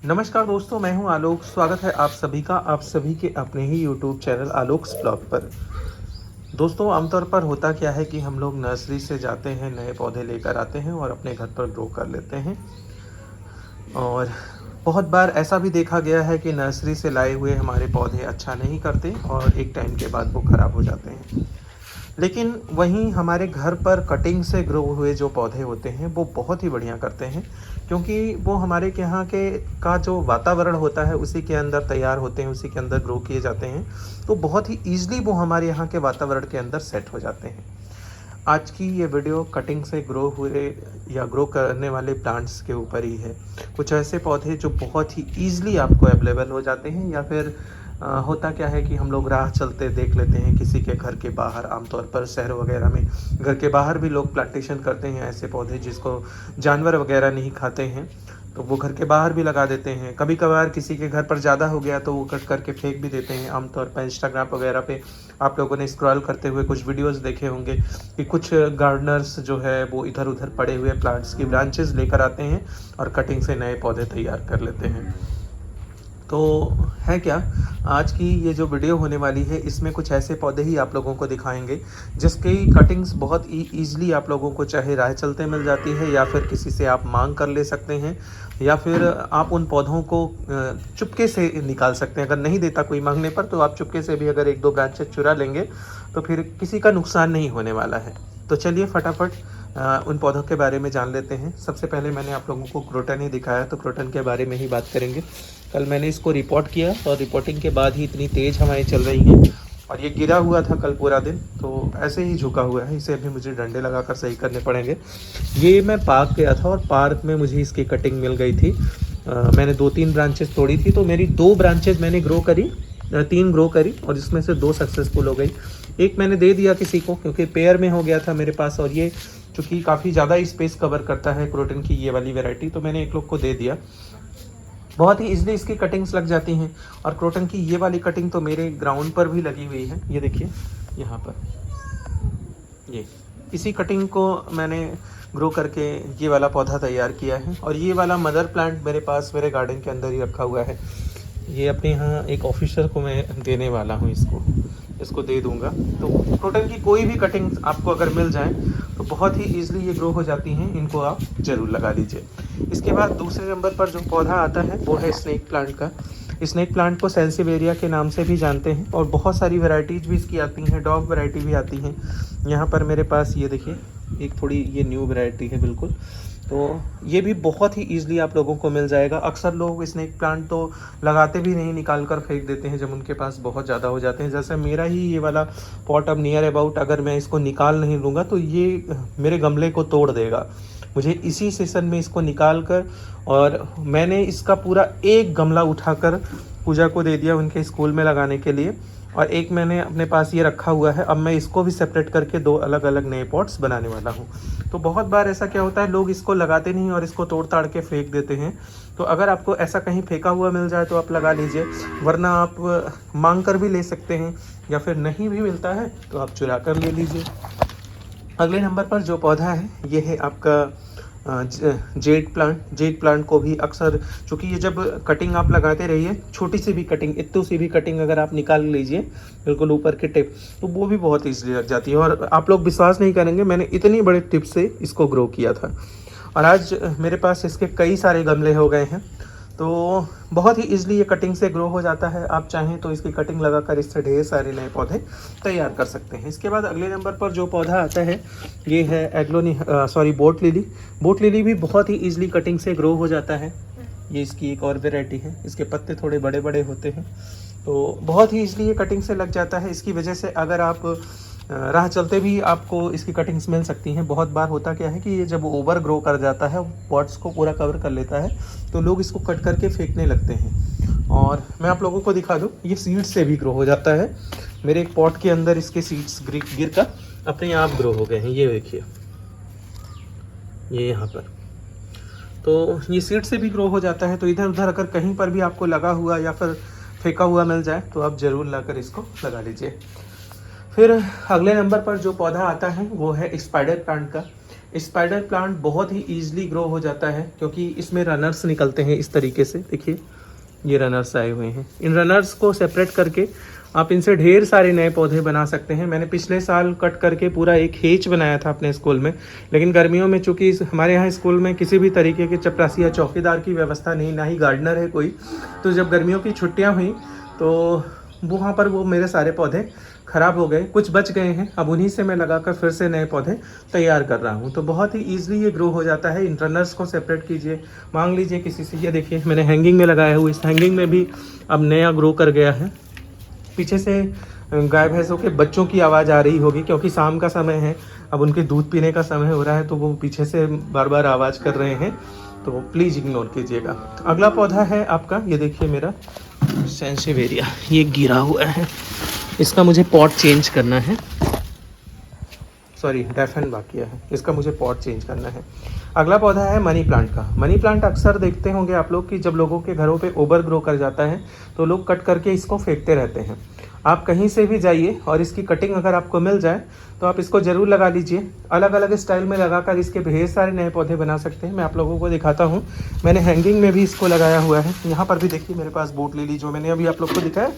नमस्कार दोस्तों, मैं हूं आलोक। स्वागत है आप सभी का आप सभी के अपने ही यूट्यूब चैनल आलोक्स ब्लॉग पर। दोस्तों, आमतौर पर होता क्या है कि हम लोग नर्सरी से जाते हैं, नए पौधे लेकर आते हैं और अपने घर पर ग्रो कर लेते हैं। और बहुत बार ऐसा भी देखा गया है कि नर्सरी से लाए हुए हमारे पौधे अच्छा नहीं करते और एक टाइम के बाद वो ख़राब हो जाते हैं। लेकिन वहीं हमारे घर पर कटिंग से ग्रो हुए जो पौधे होते हैं वो बहुत ही बढ़िया करते हैं, क्योंकि वो हमारे के यहाँ के का जो वातावरण होता है उसी के अंदर तैयार होते हैं, उसी के अंदर ग्रो किए जाते हैं। तो बहुत ही ईजिली वो हमारे यहाँ के वातावरण के अंदर सेट हो जाते हैं। आज की ये वीडियो कटिंग से ग्रो हुए या ग्रो करने वाले प्लांट्स के ऊपर ही है। कुछ ऐसे पौधे जो बहुत ही ईजिली आपको अवेलेबल हो जाते हैं, या फिर होता क्या है कि हम लोग राह चलते देख लेते हैं किसी के घर के बाहर, आमतौर पर शहर वगैरह में घर के बाहर भी लोग प्लांटेशन करते हैं ऐसे पौधे जिसको जानवर वगैरह नहीं खाते हैं, तो वो घर के बाहर भी लगा देते हैं। कभी कभार किसी के घर पर ज़्यादा हो गया तो वो कट करके फेंक भी देते हैं। आमतौर पर इंस्टाग्राम वगैरह पे आप लोगों ने स्क्रॉल करते हुए कुछ वीडियोस देखे होंगे कि कुछ गार्डनर्स जो है वो इधर उधर पड़े हुए प्लांट्स की ब्रांचेस लेकर आते हैं और कटिंग से नए पौधे तैयार कर लेते हैं। तो है क्या, आज की ये जो वीडियो होने वाली है इसमें कुछ ऐसे पौधे ही आप लोगों को दिखाएंगे जिसकी कटिंग्स बहुत ईजिली आप लोगों को चाहे राह चलते मिल जाती है, या फिर किसी से आप मांग कर ले सकते हैं, या फिर आप उन पौधों को चुपके से निकाल सकते हैं। अगर नहीं देता कोई मांगने पर तो आप चुपके से भी अगर एक दो ब्रांचेस चुरा लेंगे तो फिर किसी का नुकसान नहीं होने वाला है। तो चलिए फटाफट उन पौधों के बारे में जान लेते हैं। सबसे पहले मैंने आप लोगों को क्रोटन ही दिखाया, तो क्रोटन के बारे में ही बात करेंगे। कल मैंने इसको रिपोर्ट किया और रिपोर्टिंग के बाद ही इतनी तेज़ हवाएं चल रही हैं और ये गिरा हुआ था कल पूरा दिन, तो ऐसे ही झुका हुआ है। इसे अभी मुझे डंडे लगाकर सही करने पड़ेंगे। ये मैं पार्क गया था और पार्क में मुझे इसकी कटिंग मिल गई थी। मैंने 2-3 ब्रांचेस तोड़ी थी, तो मेरी 2 ब्रांचेस मैंने ग्रो करी, 3 ग्रो करी और इसमें से 2 सक्सेसफुल हो गई। एक मैंने दे दिया किसी को क्योंकि पेयर में हो गया था मेरे पास, और ये चूँकि काफ़ी ज़्यादा स्पेस कवर करता है क्रोटन की ये वाली वैरायटी, तो मैंने एक लोग को दे दिया। बहुत ही ईजिली इसकी कटिंग्स लग जाती हैं। और क्रोटन की ये वाली कटिंग तो मेरे ग्राउंड पर भी लगी हुई है। ये देखिए यहाँ पर, ये इसी कटिंग को मैंने ग्रो करके ये वाला पौधा तैयार किया है। और ये वाला मदर प्लांट मेरे पास मेरे गार्डन के अंदर ही रखा हुआ है। ये अपने यहाँ एक ऑफिसर को मैं देने वाला हूँ, इसको दे दूंगा। तो क्रोटन की कोई भी कटिंग आपको अगर मिल जाए तो बहुत ही ईजिली ये ग्रो हो जाती हैं। इनको आप ज़रूर लगा लीजिए। इसके बाद दूसरे नंबर पर जो पौधा आता है वो है स्नेक प्लांट का। स्नेक प्लांट को सेंसिवेरिया के नाम से भी जानते हैं और बहुत सारी वैरायटीज़ भी इसकी आती हैं, डॉग वैरायटी भी आती हैं। यहाँ पर मेरे पास ये देखिए एक थोड़ी ये न्यू वैरायटी है बिल्कुल, तो ये भी बहुत ही ईजिली आप लोगों को मिल जाएगा। अक्सर लोग स्नेक प्लांट तो लगाते भी नहीं, निकाल कर फेंक देते हैं जब उनके पास बहुत ज़्यादा हो जाते हैं। जैसे मेरा ही ये वाला पॉट अब नियर अबाउट, अगर मैं इसको निकाल नहीं लूँगा तो ये मेरे गमले को तोड़ देगा। मुझे इसी सेशन में इसको निकाल कर, और मैंने इसका पूरा एक गमला उठाकर पूजा को दे दिया उनके स्कूल में लगाने के लिए, और एक मैंने अपने पास ये रखा हुआ है। अब मैं इसको भी सेपरेट करके 2 अलग अलग नए पॉट्स बनाने वाला हूँ। तो बहुत बार ऐसा क्या होता है, लोग इसको लगाते नहीं और इसको तोड़ ताड़ के फेंक देते हैं। तो अगर आपको ऐसा कहीं फेंका हुआ मिल जाए तो आप लगा लीजिए, वरना आप मांग कर भी ले सकते हैं, या फिर नहीं भी मिलता है तो आप चुरा कर ले लीजिए। अगले नंबर पर जो पौधा है ये है आपका जेड प्लांट को भी अक्सर, चूँकि ये जब कटिंग आप लगाते रहिए, छोटी सी भी कटिंग, इतनी सी भी कटिंग अगर आप निकाल लीजिए बिल्कुल ऊपर के टिप, तो वो भी बहुत ईजिली लग जाती है। और आप लोग विश्वास नहीं करेंगे, मैंने इतनी बड़े टिप से इसको ग्रो किया था और आज मेरे पास इसके कई सारे गमले हो गए हैं। तो बहुत ही ईजिली ये कटिंग से ग्रो हो जाता है। आप चाहें तो इसकी कटिंग लगाकर इससे ढेर सारे नए पौधे तैयार कर सकते हैं। इसके बाद अगले नंबर पर जो पौधा आता है ये है बोट लिली। बोट लिली भी बहुत ही ईजिली कटिंग से ग्रो हो जाता है। ये इसकी एक और वेराइटी है, इसके पत्ते थोड़े बड़े बड़े होते हैं, तो बहुत ही ईजिली ये कटिंग से लग जाता है। इसकी वजह से अगर आप राह चलते भी आपको इसकी कटिंग्स मिल सकती हैं। बहुत बार होता क्या है कि ये जब ओवर ग्रो कर जाता है, पॉट्स को पूरा कवर कर लेता है, तो लोग इसको कट करके फेंकने लगते हैं। और मैं आप लोगों को दिखा दूं, ये सीड्स से भी ग्रो हो जाता है। मेरे एक पॉट के अंदर इसके सीड्स गिर कर अपने आप ग्रो हो गए हैं। ये देखिए, ये यहाँ पर, तो ये सीड से भी ग्रो हो जाता है। तो इधर उधर अगर कहीं पर भी आपको लगा हुआ या फिर फेंका हुआ मिल जाए तो आप ज़रूर लाकर इसको लगा लीजिए। फिर अगले नंबर पर जो पौधा आता है वो है स्पाइडर प्लांट का। स्पाइडर प्लांट बहुत ही ईजिली ग्रो हो जाता है क्योंकि इसमें रनर्स निकलते हैं इस तरीके से। देखिए ये रनर्स आए हुए हैं। इन रनर्स को सेपरेट करके आप इनसे ढेर सारे नए पौधे बना सकते हैं। मैंने पिछले साल कट करके पूरा एक हेज बनाया था अपने स्कूल में, लेकिन गर्मियों में चूंकि हमारे यहाँ स्कूल में किसी भी तरीके के चपरासी या चौकीदार की व्यवस्था नहीं, ना ही गार्डनर है कोई, तो जब गर्मियों की छुट्टियाँ हुई तो वहाँ पर वो मेरे सारे पौधे ख़राब हो गए, कुछ बच गए हैं। अब उन्हीं से मैं लगाकर फिर से नए पौधे तैयार कर रहा हूँ। तो बहुत ही ईजिली ये ग्रो हो जाता है। इन रनर्स को सेपरेट कीजिए, मांग लीजिए किसी से। ये देखिए मैंने हैंगिंग में लगाया हुआ, इस हैंगिंग में भी अब नया ग्रो कर गया है। पीछे से गाय भैंसों के बच्चों की आवाज़ आ रही होगी क्योंकि शाम का समय है, अब उनके दूध पीने का समय हो रहा है, तो वो पीछे से बार बार आवाज़ कर रहे हैं, तो प्लीज़ इग्नोर कीजिएगा। अगला पौधा है आपका, ये देखिए मेरा सेंसिवेरिया, ये गिरा हुआ है, इसका मुझे पॉट चेंज करना है। सॉरी, डेफन बाकी है, इसका मुझे पॉट चेंज करना है। अगला पौधा है मनी प्लांट का। मनी प्लांट अक्सर देखते होंगे आप लोग कि जब लोगों के घरों पे ओवर ग्रो कर जाता है तो लोग कट करके इसको फेंकते रहते हैं। आप कहीं से भी जाइए और इसकी कटिंग अगर आपको मिल जाए तो आप इसको ज़रूर लगा लीजिए। अलग अलग स्टाइल में लगाकर इसके ढेर सारे नए पौधे बना सकते हैं। मैं आप लोगों को दिखाता हूँ। मैंने हैंगिंग में भी इसको लगाया हुआ है। यहाँ पर भी देखिए मेरे पास बोट लिली जो मैंने अभी आप लोग को दिखाया,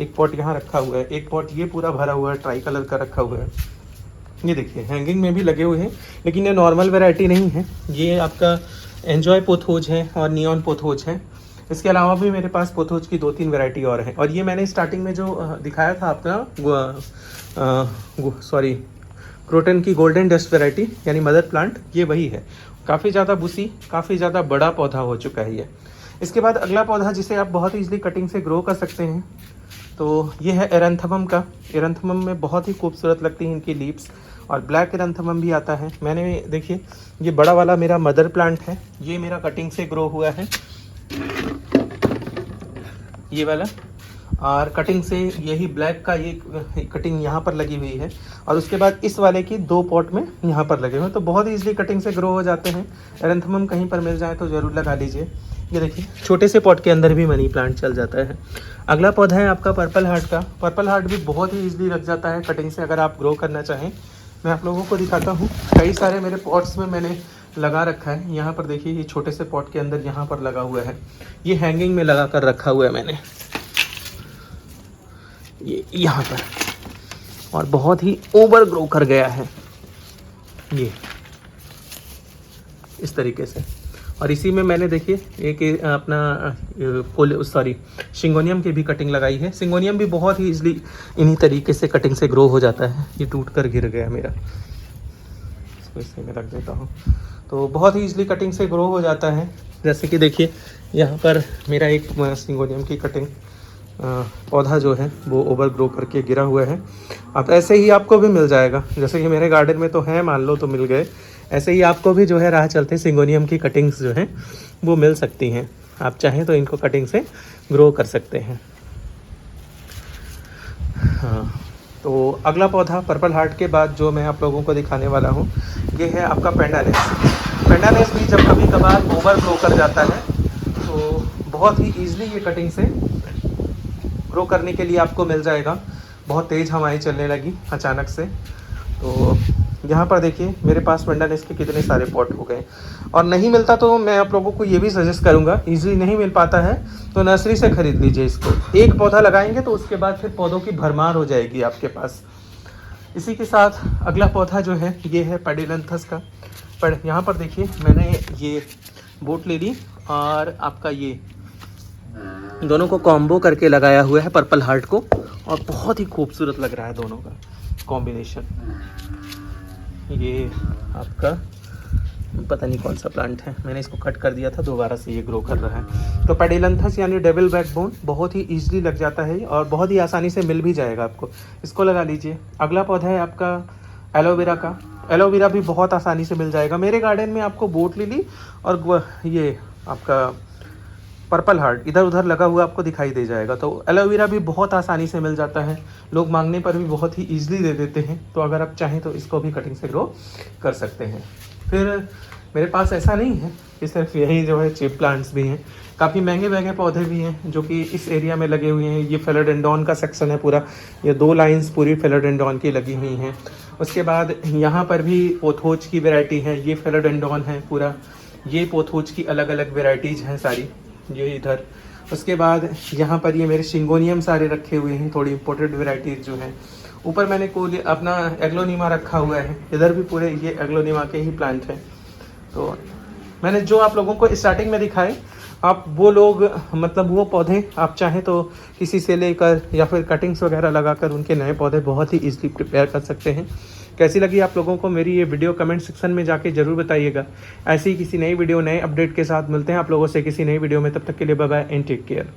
एक पॉट यहाँ रखा हुआ है, एक पॉट ये पूरा भरा हुआ है, ट्राई कलर का रखा हुआ है। ये देखिए हैंगिंग में भी लगे हुए हैं, लेकिन ये नॉर्मल वैरायटी नहीं है, ये आपका एन्जॉय पोथोज है और नियॉन पोथोज है। इसके अलावा भी मेरे पास पोथोज की 2-3 वैरायटी और हैं। और ये मैंने स्टार्टिंग में जो दिखाया था आपका सॉरी क्रोटन की गोल्डन डस्ट वैरायटी यानी मदर प्लांट, ये वही है। काफ़ी ज़्यादा बुसी, काफ़ी ज़्यादा बड़ा पौधा हो चुका है ये। इसके बाद अगला पौधा जिसे आप बहुत ईजिली कटिंग से ग्रो कर सकते हैं, तो ये है एरंथमम का। एरंथमम में बहुत ही खूबसूरत लगती हैं इनकी लीव्स, और ब्लैक एरंथमम भी आता है। मैंने देखिए ये बड़ा वाला मेरा मदर प्लांट है, ये मेरा कटिंग से ग्रो हुआ है, ये वाला। और कटिंग से यही ब्लैक का ये कटिंग यहाँ पर लगी हुई है, और उसके बाद इस वाले की 2 पॉट में यहाँ पर लगे हुए हैं। तो बहुत ईजिली कटिंग से ग्रो हो जाते हैं। एरंथमम कहीं पर मिल जाए तो ज़रूर लगा लीजिए। ये देखिए छोटे से पॉट के अंदर भी मनी प्लांट चल जाता है। अगला पौधा है आपका पर्पल हार्ट का। पर्पल हार्ट भी बहुत ही ईजिली लग जाता है कटिंग से, अगर आप ग्रो करना चाहें। मैं आप लोगों को दिखाता हूँ, कई सारे मेरे पॉट्स में मैंने लगा रखा है। यहाँ पर देखिए ये छोटे से पॉट के अंदर यहाँ पर लगा हुआ है, ये हैंगिंग में लगा कर रखा हुआ है मैंने, ये यहाँ पर, और बहुत ही ओवर ग्रो कर गया है ये इस तरीके से। और इसी में मैंने देखिए एक अपना सिंगोनियम की भी कटिंग लगाई है। सिंगोनियम भी बहुत ही ईजिली इन्हीं तरीके से कटिंग से ग्रो हो जाता है। ये टूट कर गिर गया मेरा, इसको इससे मैं रख देता हूँ। तो बहुत ही ईजिली कटिंग से ग्रो हो जाता है। जैसे कि देखिए यहाँ पर मेरा एक सिंगोनियम की कटिंग पौधा जो है वो ओवर ग्रो करके गिरा हुआ है। अब ऐसे ही आपको भी मिल जाएगा, जैसे कि मेरे गार्डन में तो है, मान लो तो मिल गए, ऐसे ही आपको भी जो है राह चलते सिंगोनियम की कटिंग्स जो हैं वो मिल सकती हैं। आप चाहें तो इनको कटिंग से ग्रो कर सकते हैं। हाँ, तो अगला पौधा पर्पल हार्ट के बाद जो मैं आप लोगों को दिखाने वाला हूँ ये है आपका पेंडानेस। पेंडानेस भी जब कभी कभार ओवर ग्रो कर जाता है तो बहुत ही ईजिली ये कटिंग से ग्रो करने के लिए आपको मिल जाएगा। बहुत तेज़ हवाएं चलने लगी अचानक से, तो यहाँ पर देखिए मेरे पास पेंडानेस के कितने सारे पॉट हो गए। और नहीं मिलता तो मैं आप लोगों को ये भी सजेस्ट करूँगा, ईजिली नहीं मिल पाता है तो नर्सरी से ख़रीद लीजिए इसको। एक पौधा लगाएंगे तो उसके बाद फिर पौधों की भरमार हो जाएगी आपके पास। इसी के साथ अगला पौधा जो है ये है पेडिलंथस का। पर यहाँ पर देखिए मैंने ये बोट लिली और आपका ये दोनों को कॉम्बो करके लगाया हुआ है पर्पल हार्ट को, और बहुत ही खूबसूरत लग रहा है दोनों का कॉम्बिनेशन। ये आपका पता नहीं कौन सा प्लांट है, मैंने इसको कट कर दिया था, दोबारा से ये ग्रो कर रहा है। तो पेडिलंथस यानी डेविल बैकबोन बहुत ही ईजिली लग जाता है और बहुत ही आसानी से मिल भी जाएगा आपको, इसको लगा लीजिए। अगला पौधा है आपका एलोवेरा का। एलोवेरा भी बहुत आसानी से मिल जाएगा। मेरे गार्डन में आपको बोट लिली और ये आपका पर्पल हार्ट इधर उधर लगा हुआ आपको दिखाई दे जाएगा। तो एलोवेरा भी बहुत आसानी से मिल जाता है, लोग मांगने पर भी बहुत ही ईजिली दे देते हैं। तो अगर आप चाहें तो इसको भी कटिंग से ग्रो कर सकते हैं। फिर मेरे पास ऐसा नहीं है कि सिर्फ यही जो है चीप प्लांट्स भी हैं, काफ़ी महंगे महंगे पौधे भी हैं जो कि इस एरिया में लगे हुए हैं। ये फिलोडेंड्रॉन का सेक्शन है पूरा, ये 2 लाइंस पूरी फिलोडेंड्रॉन की लगी हुई हैं। उसके बाद यहाँ पर भी पोथोज की वैरायटी है, ये फिलोडेंड्रॉन है पूरा, ये पोथोज की अलग अलग वेराइटीज़ हैं सारी, ये इधर। उसके बाद यहाँ पर ये मेरे शिंगोनियम सारे रखे हुए हैं, थोड़ी इम्पोर्टेड वेराइटीज़ जो हैं। ऊपर मैंने कोई अपना एग्लोनीमा रखा हुआ है, इधर भी पूरे ये एग्लोनीमा के ही प्लांट हैं। तो मैंने जो आप लोगों को स्टार्टिंग में दिखाए, आप वो लोग मतलब वो पौधे आप चाहें तो किसी से लेकर या फिर कटिंग्स वगैरह लगाकर उनके नए पौधे बहुत ही ईजिली प्रिपेयर कर सकते हैं। कैसी लगी आप लोगों को मेरी ये वीडियो, कमेंट सेक्शन में जाके ज़रूर बताइएगा। ऐसी ही किसी नई वीडियो, नए अपडेट के साथ मिलते हैं आप लोगों से किसी नई वीडियो में। तब तक के लिए bye bye and take care.